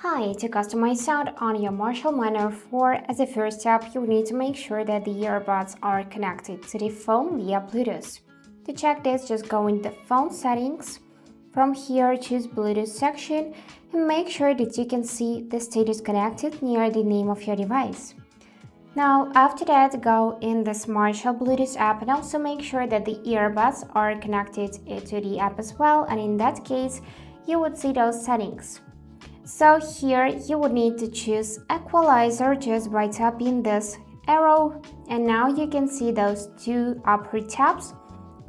Hi, to customize sound on your Marshall Minor 4, as a first step, you need to make sure that the earbuds are connected to the phone via Bluetooth. To check this, just go in the phone settings. From here, choose Bluetooth section and make sure that you can see the status connected near the name of your device. Now, after that, go in this Marshall Bluetooth app and also make sure that the earbuds are connected to the app as well, and in that case, you would see those settings. So here you would need to choose Equalizer just by tapping this arrow, and now you can see those two upper tabs.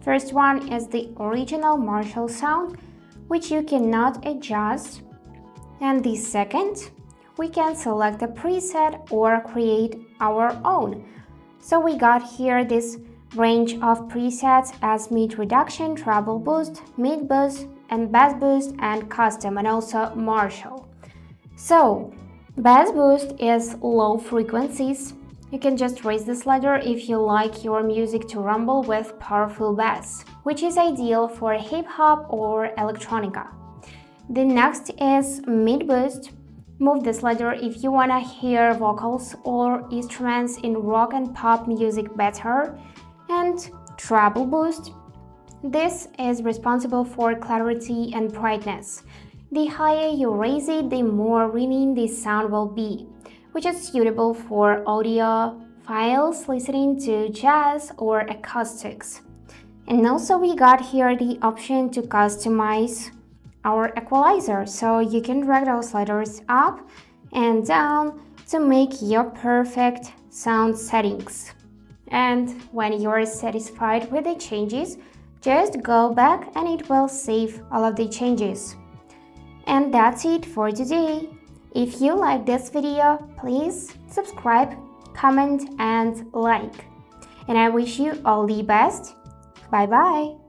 First one is the original Marshall sound, which you cannot adjust, and the second, we can select a preset or create our own. So we got here this range of presets as mid reduction, treble boost, mid boost, and bass boost, and custom, and also Marshall. So bass boost is low frequencies. You can just raise the slider if you like your music to rumble with powerful bass, which is ideal for hip hop or electronica. The next is mid boost. Move the slider if you wanna hear vocals or instruments in rock and pop music better. And treble boost. This is responsible for clarity and brightness. The higher you raise it, the more ringing the sound will be, which is suitable for audio files listening to jazz or acoustics. And also we got here the option to customize our equalizer, so you can drag those sliders up and down to make your perfect sound settings. And when you are satisfied with the changes, just go back and it will save all of the changes. And that's it for today. If you like this video, please subscribe, comment and like. And I wish you all the best. Bye bye.